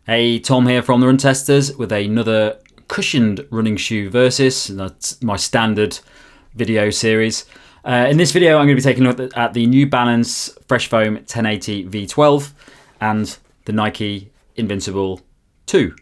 Hey, Tom here from the Run Testers with another cushioned running shoe versus. That's my standard video series. In this video, I'm going to be taking a look at the New Balance Fresh Foam 1080 V12 and the Nike Invincible 2.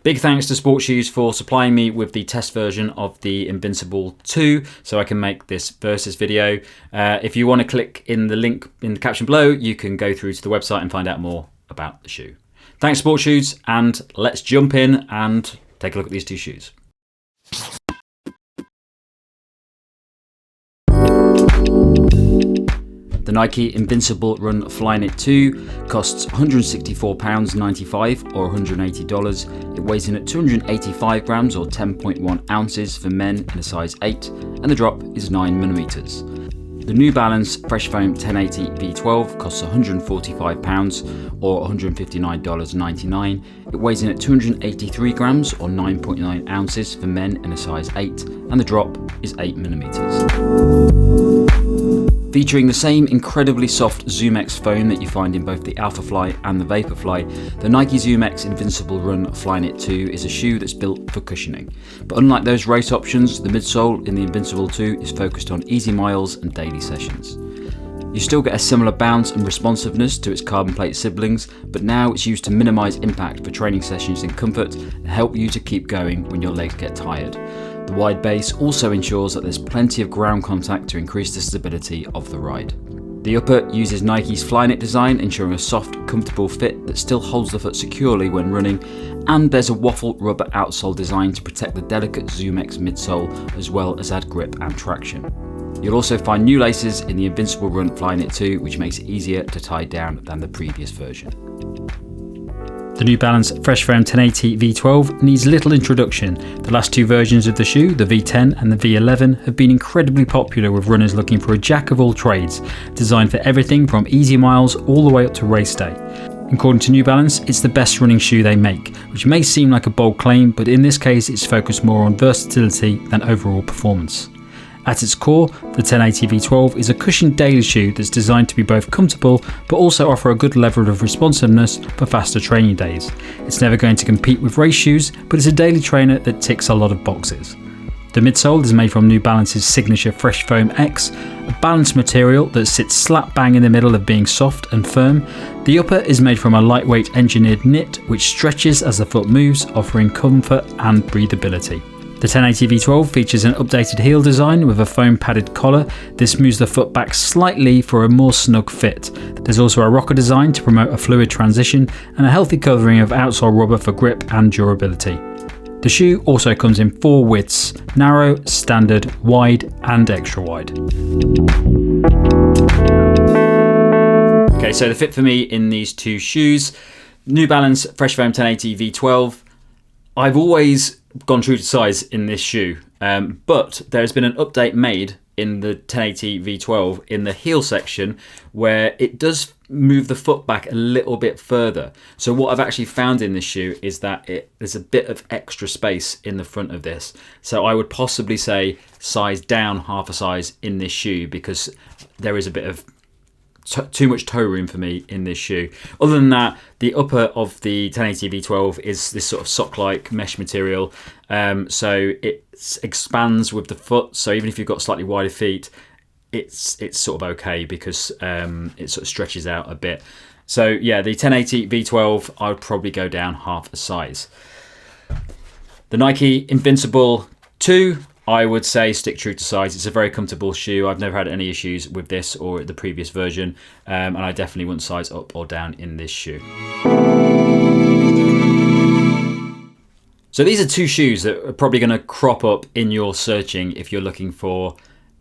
Big thanks to Sport Shoes for supplying me with the test version of the Invincible 2 so I can make this versus video. If you want to click in the link in the caption below, you can go through to the website and find out more about the shoe. Thanks Sport Shoes, and let's jump in and take a look at these two shoes. The Nike Invincible Run Flyknit 2 costs £164.95 or $180. It weighs in at 285 grams or 10.1 ounces for men in a size 8, and the drop is 9mm. The New Balance Fresh Foam 1080 V12 costs £145 or $159.99. It weighs in at 283 grams or 9.9 ounces for men in a size 8, and the drop is 8mm. Featuring the same incredibly soft ZoomX foam that you find in both the Alphafly and the Vaporfly, the Nike ZoomX Invincible Run Flyknit 2 is a shoe that's built for cushioning. But unlike those race options, the midsole in the Invincible 2 is focused on easy miles and daily sessions. You still get a similar bounce and responsiveness to its carbon plate siblings, but now it's used to minimise impact for training sessions in comfort and help you to keep going when your legs get tired. The wide base also ensures that there's plenty of ground contact to increase the stability of the ride. The upper uses Nike's Flyknit design, ensuring a soft, comfortable fit that still holds the foot securely when running, and there's a waffle rubber outsole design to protect the delicate ZoomX midsole as well as add grip and traction. You'll also find new laces in the Invincible Run Flyknit 2, which makes it easier to tie down than the previous version. The New Balance Fresh Foam 1080 V12 needs little introduction. The last two versions of the shoe, the V10 and the V11, have been incredibly popular with runners looking for a jack of all trades, designed for everything from easy miles all the way up to race day. According to New Balance, it's the best running shoe they make, which may seem like a bold claim, but in this case it's focused more on versatility than overall performance. At its core, the 1080 V12 is a cushioned daily shoe that's designed to be both comfortable but also offer a good level of responsiveness for faster training days. It's never going to compete with race shoes, but it's a daily trainer that ticks a lot of boxes. The midsole is made from New Balance's signature Fresh Foam X, a balanced material that sits slap bang in the middle of being soft and firm. The upper is made from a lightweight engineered knit which stretches as the foot moves, offering comfort and breathability. The 1080 V12 features an updated heel design with a foam padded collar. This moves the foot back slightly for a more snug fit. There's also a rocker design to promote a fluid transition and a healthy covering of outsole rubber for grip and durability. The shoe also comes in 4 widths: narrow, standard, wide and extra wide. Okay, so the fit for me in these two shoes, New Balance Fresh Foam 1080 V12. I've always gone true to size in this shoe, but there's been an update made in the 1080 V12 in the heel section where it does move the foot back a little bit further. So what I've actually found in this shoe is that there's a bit of extra space in the front of this. So I would possibly say size down half a size in this shoe because there is a bit of too much toe room for me in this shoe. Other than that, the upper of the 1080 V12 is this sort of sock-like mesh material, so it expands with the foot. So even if you've got slightly wider feet, it's sort of okay because it sort of stretches out a bit. So yeah, the 1080 V12, I would probably go down half a size. The Nike Invincible 2, I would say stick true to size. It's a very comfortable shoe. I've never had any issues with this or the previous version, and I definitely wouldn't size up or down in this shoe. So these are two shoes that are probably going to crop up in your searching if you're looking for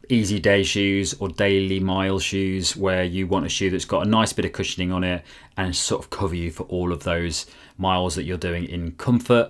easy day shoes or daily mile shoes where you want a shoe that's got a nice bit of cushioning on it and sort of cover you for all of those miles that you're doing in comfort.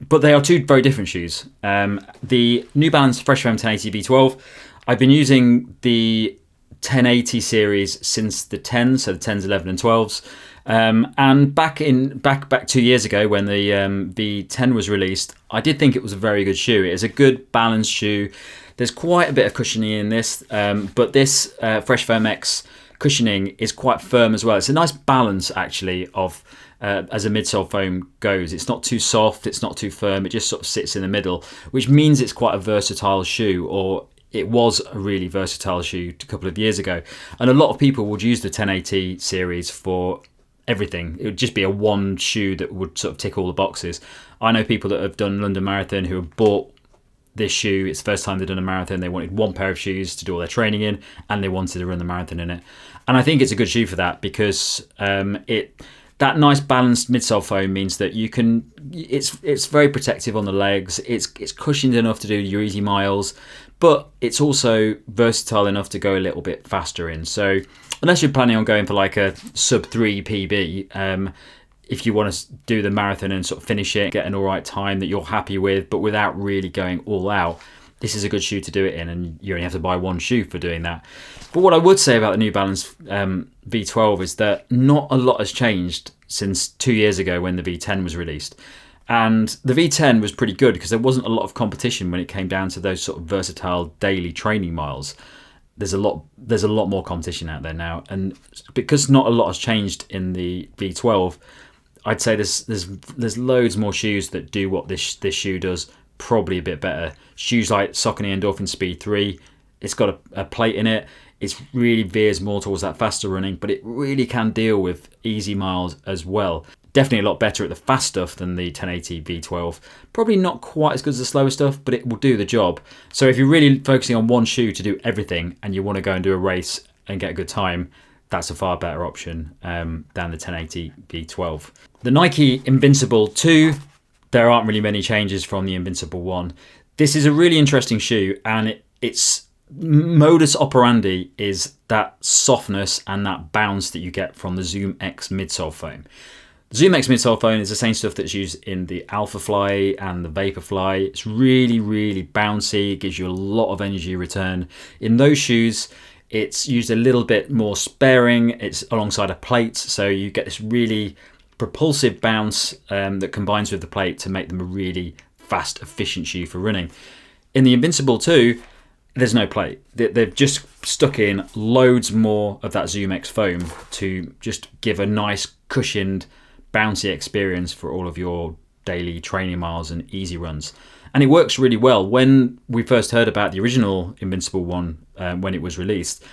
But they are two very different shoes. The New Balance Fresh Foam 1080 V12, I've been using the 1080 series since the 10, so the 10s, 11 and 12s. And back 2 years ago when the V10 was released, I did think it was a very good shoe. It is a good balanced shoe. There's quite a bit of cushioning in this, but this Fresh Foam X cushioning is quite firm as well. It's a nice balance actually of as a midsole foam goes. It's not too soft, it's not too firm, it just sort of sits in the middle, which means it's quite a versatile shoe, or it was a really versatile shoe a couple of years ago. And a lot of people would use the 1080 series for everything. It would just be a one shoe that would sort of tick all the boxes. I know people that have done London Marathon who have bought this shoe. It's the first time they've done a marathon. They wanted one pair of shoes to do all their training in, and they wanted to run the marathon in it. And I think it's a good shoe for that, because that nice balanced midsole foam means that you can. It's very protective on the legs. It's cushioned enough to do your easy miles, but it's also versatile enough to go a little bit faster in. So unless you're planning on going for like a sub 3 PB, if you want to do the marathon and sort of finish it, get an all right time that you're happy with, but without really going all out, this is a good shoe to do it in, and you only have to buy one shoe for doing that. But what I would say about the New Balance V12 is that not a lot has changed since 2 years ago when the V10 was released. And the V10 was pretty good because there wasn't a lot of competition when it came down to those sort of versatile daily training miles. There's a lot more competition out there now, and because not a lot has changed in the V12, I'd say there's loads more shoes that do what this shoe does, probably a bit better. Shoes like Saucony Endorphin Speed 3, it's got a plate in it. It really veers more towards that faster running, but it really can deal with easy miles as well. Definitely a lot better at the fast stuff than the 1080 V12. Probably not quite as good as the slower stuff, but it will do the job. So if you're really focusing on one shoe to do everything and you want to go and do a race and get a good time, that's a far better option than the 1080 V12. The Nike Invincible 2, there aren't really many changes from the Invincible 1. This is a really interesting shoe, and its modus operandi is that softness and that bounce that you get from the ZoomX midsole foam. The ZoomX midsole foam is the same stuff that's used in the Alphafly and the Vaporfly. It's really, really bouncy. It gives you a lot of energy return. In those shoes, it's used a little bit more sparing. It's alongside a plate, so you get this really propulsive bounce that combines with the plate to make them a really fast, efficient shoe for running. In the Invincible 2, there's no plate. They've just stuck in loads more of that ZoomX foam to just give a nice cushioned, bouncy experience for all of your daily training miles and easy runs. And it works really well. When we first heard about the original Invincible one, when it was released,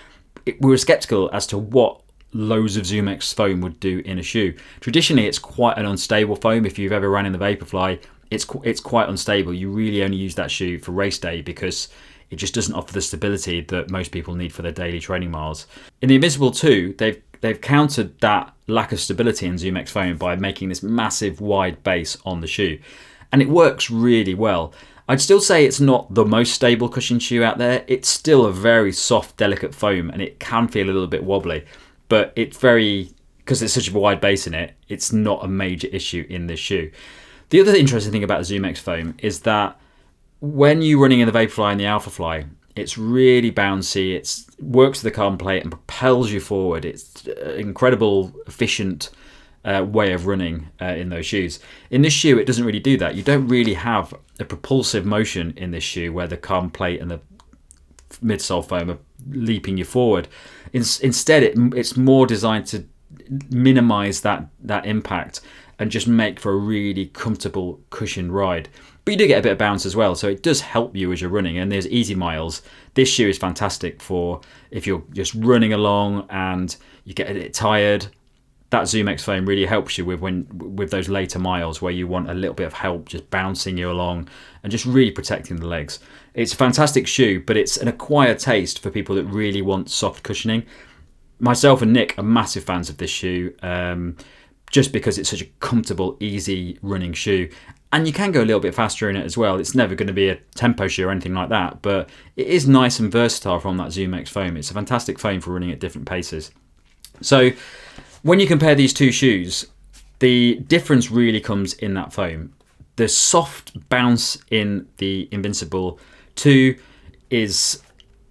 we were skeptical as to what loads of ZoomX foam would do in a shoe. Traditionally, it's quite an unstable foam. If you've ever ran in the Vaporfly, it's quite unstable. You really only use that shoe for race day because it just doesn't offer the stability that most people need for their daily training miles. In the Invincible 2, they've countered that lack of stability in ZoomX foam by making this massive wide base on the shoe. And it works really well. I'd still say it's not the most stable cushion shoe out there. It's still a very soft, delicate foam, and it can feel a little bit wobbly. But it's because there's such a wide base in it, it's not a major issue in this shoe. The other interesting thing about the ZoomX foam is that when you're running in the Vaporfly and the Alphafly, it's really bouncy. It works with the carbon plate and propels you forward. It's an incredible, efficient way of running in those shoes. In this shoe, it doesn't really do that. You don't really have a propulsive motion in this shoe where the carbon plate and the midsole foam are leaping you forward. Instead, it's more designed to minimize that impact and just make for a really comfortable, cushioned ride. But you do get a bit of bounce as well, so it does help you as you're running, and there's easy miles. This shoe is fantastic for if you're just running along and you get a bit tired. That ZoomX foam really helps you with those later miles where you want a little bit of help just bouncing you along and just really protecting the legs. It's a fantastic shoe, but it's an acquired taste for people that really want soft cushioning. Myself and Nick are massive fans of this shoe, just because it's such a comfortable, easy running shoe. And you can go a little bit faster in it as well. It's never going to be a tempo shoe or anything like that, but it is nice and versatile from that ZoomX foam. It's a fantastic foam for running at different paces. So when you compare these two shoes, the difference really comes in that foam. The soft bounce in the Invincible 2 is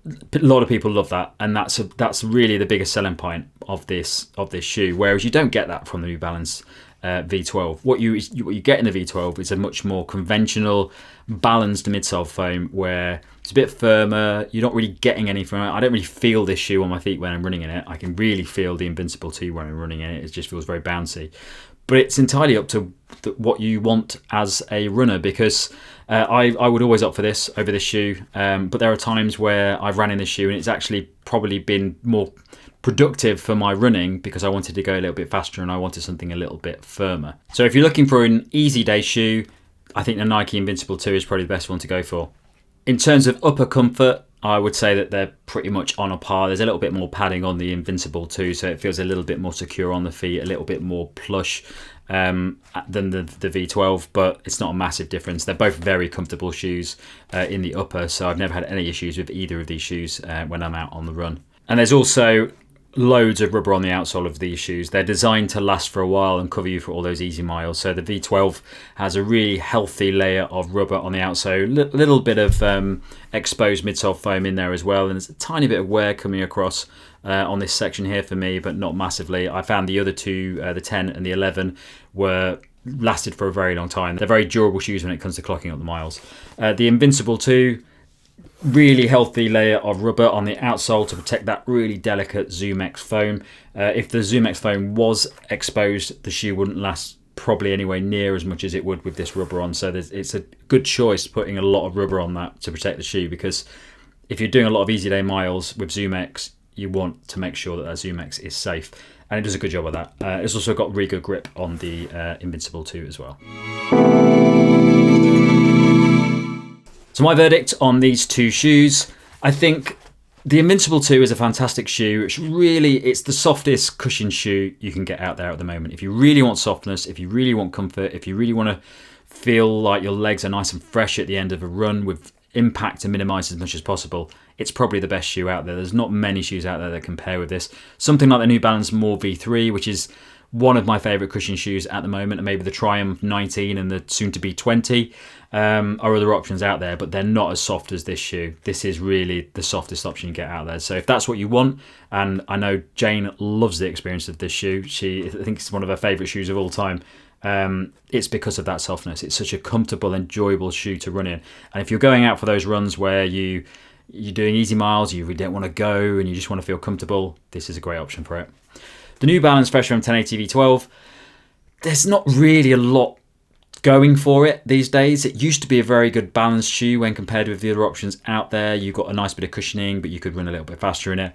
a lot of people love that, and that's really the biggest selling point of this shoe. Whereas you don't get that from the New Balance V12. What you get in the V12 is a much more conventional, balanced midsole foam where it's a bit firmer. You're not really getting any from it. I don't really feel this shoe on my feet when I'm running in it. I can really feel the Invincible 2 when I'm running in it. It just feels very bouncy. But it's entirely up to what you want as a runner, because I would always opt for this over this shoe. But there are times where I've ran in this shoe and it's actually probably been more productive for my running because I wanted to go a little bit faster and I wanted something a little bit firmer. So if you're looking for an easy day shoe, I think the Nike Invincible 2 is probably the best one to go for. In terms of upper comfort, I would say that they're pretty much on a par. There's a little bit more padding on the Invincible 2, so it feels a little bit more secure on the feet, a little bit more plush than the V12, but it's not a massive difference. They're both very comfortable shoes in the upper, so I've never had any issues with either of these shoes when I'm out on the run. And there's also loads of rubber on the outsole of these shoes. They're designed to last for a while and cover you for all those easy miles. So the V12 has a really healthy layer of rubber on the outsole, a little bit of exposed midsole foam in there as well, and there's a tiny bit of wear coming across on this section here for me, but not massively. I found the other two, the 10 and the 11, lasted for a very long time. They're very durable shoes when it comes to clocking up the miles. The Invincible 2, really healthy layer of rubber on the outsole to protect that really delicate ZoomX foam. If the ZoomX foam was exposed, the shoe wouldn't last probably anywhere near as much as it would with this rubber on. So it's a good choice putting a lot of rubber on that to protect the shoe, because if you're doing a lot of easy day miles with ZoomX, you want to make sure that ZoomX is safe, and it does a good job of that. It's also got really good grip on the Invincible 2 as well. So my verdict on these two shoes, I think the Invincible 2 is a fantastic shoe. It's the softest cushion shoe you can get out there at the moment. If you really want softness, if you really want comfort, if you really want to feel like your legs are nice and fresh at the end of a run with impact to minimize as much as possible, it's probably the best shoe out there. There's not many shoes out there that compare with this. Something like the New Balance More V3, which is one of my favorite cushion shoes at the moment, and maybe the Triumph 19 and the soon to be 20 are other options out there, but they're not as soft as this shoe. This is really the softest option you get out there. So if that's what you want, and I know Jane loves the experience of this shoe, I think it's one of her favorite shoes of all time. It's because of that softness. It's such a comfortable, enjoyable shoe to run in. And if you're going out for those runs where you're doing easy miles, you really don't want to go and you just want to feel comfortable, this is a great option for it. The New Balance Fresh Foam 1080 V12, there's not really a lot going for it these days. It used to be a very good balanced shoe when compared with the other options out there. You've got a nice bit of cushioning, but you could run a little bit faster in it.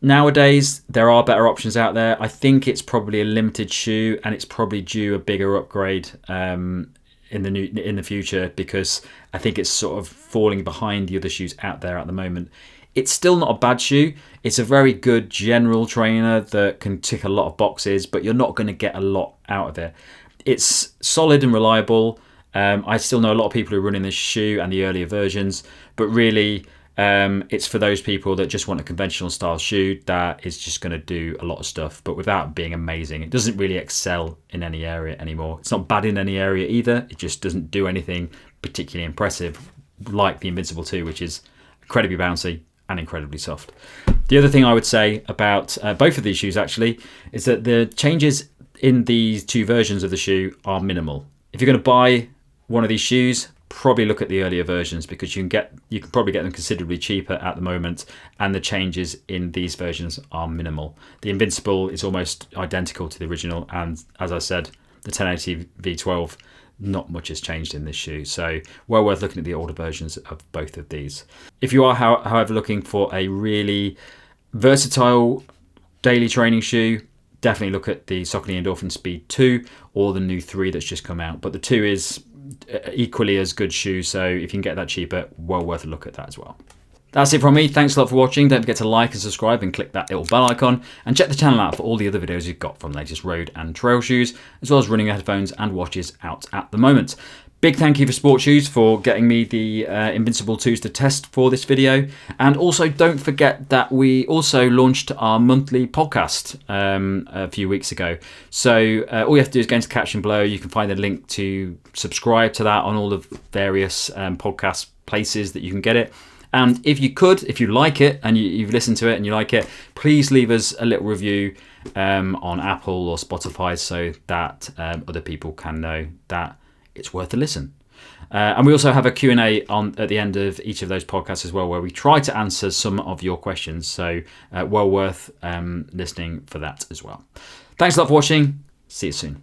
Nowadays, there are better options out there. I think it's probably a limited shoe, and it's probably due a bigger upgrade in the future, because I think it's sort of falling behind the other shoes out there at the moment. It's still not a bad shoe. It's a very good general trainer that can tick a lot of boxes, but you're not going to get a lot out of it. It's solid and reliable. I still know a lot of people who run in this shoe and the earlier versions, but really it's for those people that just want a conventional style shoe that is just going to do a lot of stuff, but without being amazing. It doesn't really excel in any area anymore. It's not bad in any area either. It just doesn't do anything particularly impressive like the Invincible 2, which is incredibly bouncy and incredibly soft. The other thing I would say about both of these shoes actually is that the changes in these two versions of the shoe are minimal. If you're going to buy one of these shoes, probably look at the earlier versions, because you can probably get them considerably cheaper at the moment, and the changes in these versions are minimal. The Invincible is almost identical to the original, and as I said, the 1080 V12, not much has changed in this shoe, so well worth looking at the older versions of both of these. If you are, however, looking for a really versatile daily training shoe, definitely look at the Saucony Endorphin Speed 2 or the new 3 that's just come out, but the 2 is equally as good shoe, so if you can get that cheaper, well worth a look at that as well. That's it from me. Thanks a lot for watching. Don't forget to like and subscribe and click that little bell icon, and check the channel out for all the other videos you've got from the latest road and trail shoes, as well as running headphones and watches out at the moment. Big thank you for Sport Shoes for getting me the Invincible 2s to test for this video. And also don't forget that we also launched our monthly podcast a few weeks ago. So all you have to do is go into the caption below. You can find a link to subscribe to that on all the various podcast places that you can get it. And if you like it and you've listened to it and you like it, please leave us a little review on Apple or Spotify so that other people can know that it's worth a listen. And we also have a Q&A at the end of each of those podcasts as well, where we try to answer some of your questions. So well worth listening for that as well. Thanks a lot for watching. See you soon.